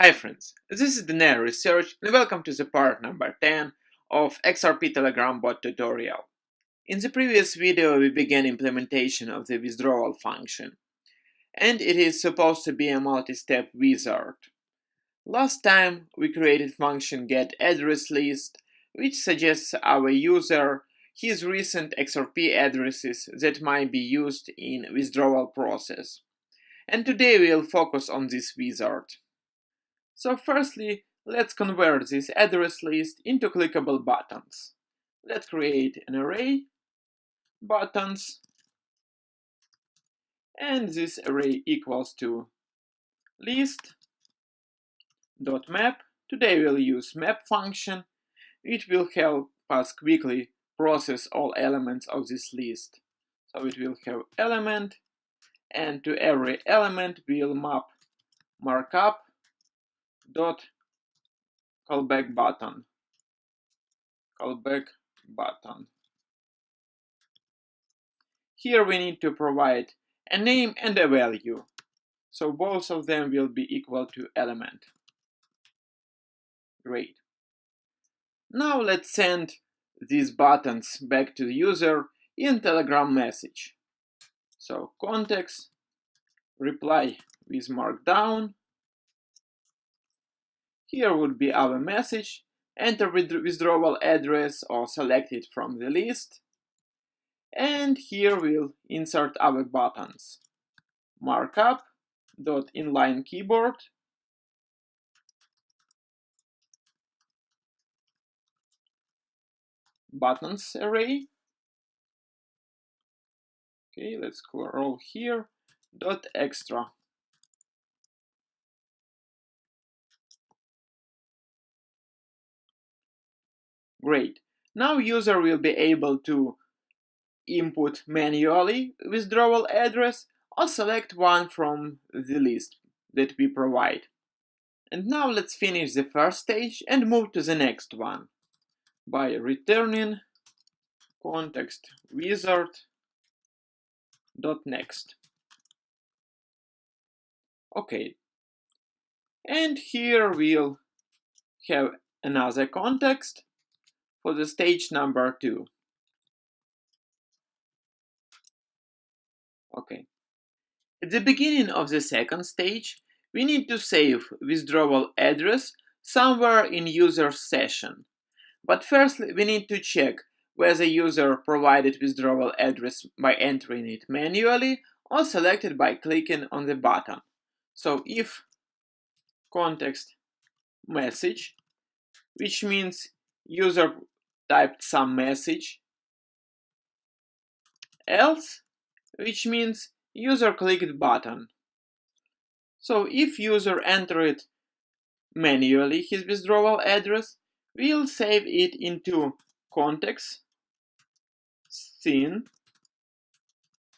Hi friends, this is Denario Research and welcome to the part number 10 of XRP Telegram bot tutorial. In the previous video we began implementation of the withdrawal function, and it is supposed to be a multi-step wizard. Last time we created function getAddressList, which suggests our user his recent XRP addresses that might be used in withdrawal process. And today we'll focus on this wizard. So firstly, let's convert this address list into clickable buttons. Let's create an array, buttons, and this array equals to list.map. Today we'll use map function, which will help us quickly process all elements of this list. So it will have element, and to every element we'll map markup dot callback button. Here we need to provide a name and a value, so both of them will be equal to element. Great. Now let's send these buttons back to the user in Telegram message. So context, reply with markdown. Here would be our message, enter withdrawal address or select it from the list. And here we'll insert our buttons. Markup.inline keyboard, buttons array. Okay, let's scroll here. Dot extra. Great. Now user will be able to input manually withdrawal address or select one from the list that we provide. And now let's finish the first stage and move to the next one by returning context wizard.next. Okay. And here we'll have another context for the stage number 2. Okay. At the beginning of the second stage, we need to save withdrawal address somewhere in user's session. But first we need to check whether user provided withdrawal address by entering it manually or selected by clicking on the button. So if context message, which means user typed some message, else, which means user clicked button. So if user entered manually his withdrawal address, we'll save it into context scene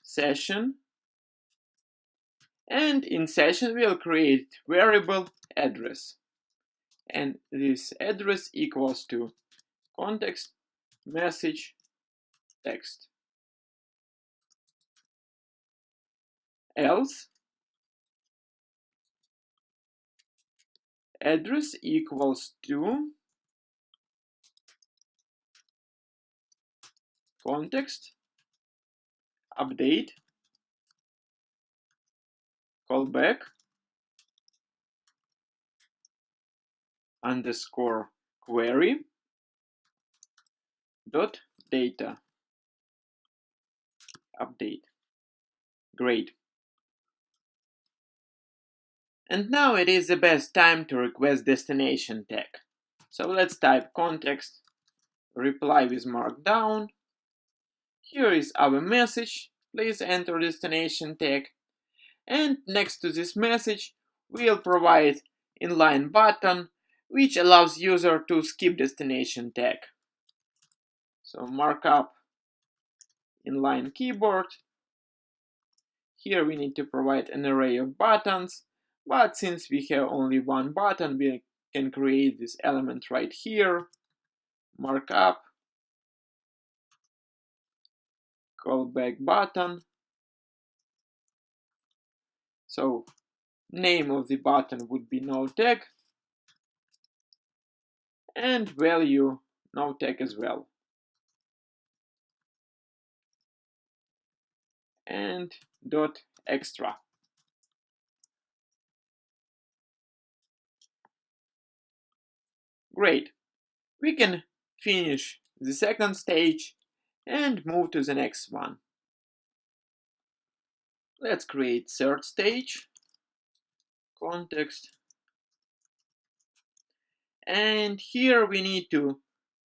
session, and in session we'll create variable address, and this address equals to context message text. Else address equals to context update callback underscore query dot data update. Great. And now it is the best time to request destination tag. So let's type context reply with markdown. Here is our message. Please enter destination tag. And next to this message, we'll provide inline button, which allows user to skip destination tag. So markup inline keyboard. Here we need to provide an array of buttons, but since we have only one button, we can create this element right here. Markup callback button. So name of the button would be no tag, and value no tag as well. And dot extra. Great. We can finish the second stage and move to the next one. Let's create third stage, context, and here we need to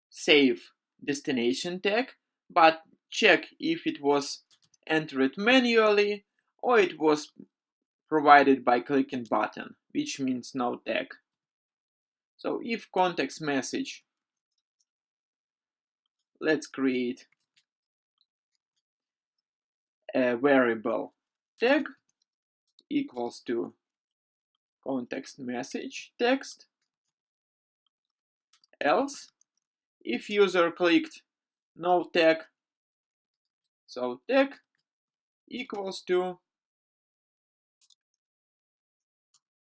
save destination tag, but check if it was entered manually or it was provided by clicking button, which means no tag. So if context message, let's create a variable tag equals to context message text, else if user clicked no tag, so tag equals to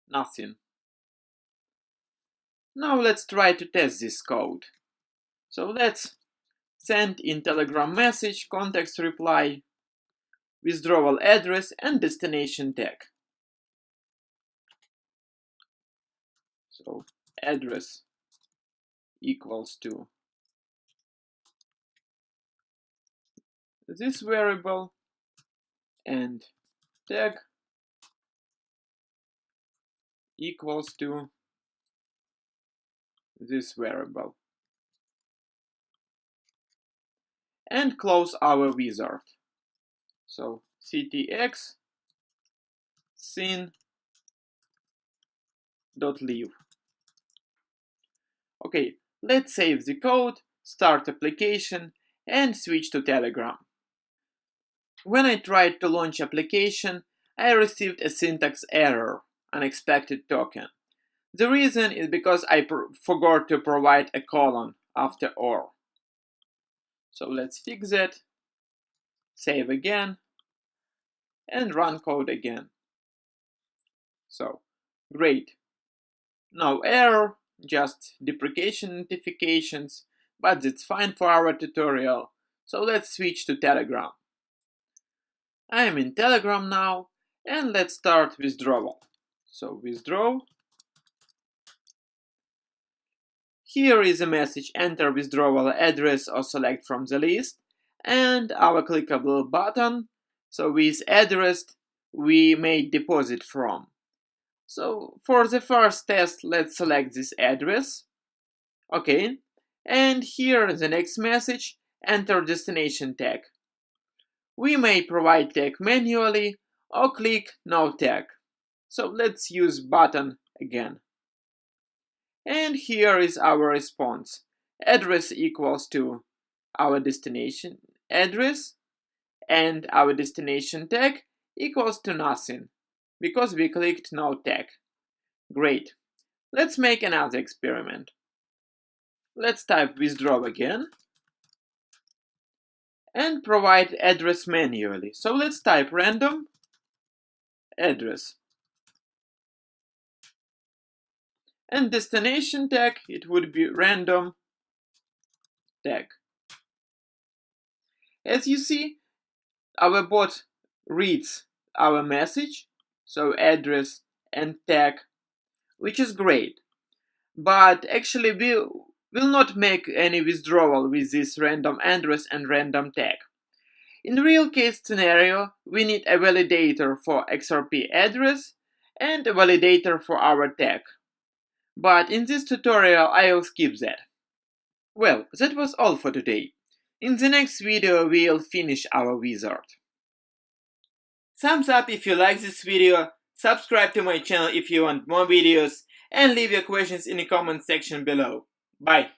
nothing. Now let's try to test this code. So let's send in Telegram message context reply, withdrawal address and destination tag. So address equals to this variable and tag equals to this variable. And close our wizard. So ctx scene.leave. Okay, let's save the code, start application, and switch to Telegram. When I tried to launch application, I received a syntax error, unexpected token. The reason is because I forgot to provide a colon after OR. So let's fix that, save again, and run code again. So, great. No error, just deprecation notifications, but that's fine for our tutorial. So let's switch to Telegram. I am in Telegram now, and let's start withdrawal. So withdraw. Here is a message, enter withdrawal address or select from the list, and our clickable button. So with address we made deposit from. So for the first test, let's select this address. Okay, and here the next message, enter destination tag. We may provide tag manually or click no tag. So let's use button again. And here is our response. Address equals to our destination address, and our destination tag equals to nothing, because we clicked no tag. Great. Let's make another experiment. Let's type withdraw again and provide address manually. So let's type random address. And destination tag, it would be random tag. As you see, our bot reads our message, so address and tag, which is great. But actually we will not make any withdrawal with this random address and random tag. In the real case scenario, we need a validator for XRP address and a validator for our tag. But in this tutorial I will skip that. Well, that was all for today. In the next video we'll finish our wizard. Thumbs up if you like this video, subscribe to my channel if you want more videos, and leave your questions in the comment section below. Bye!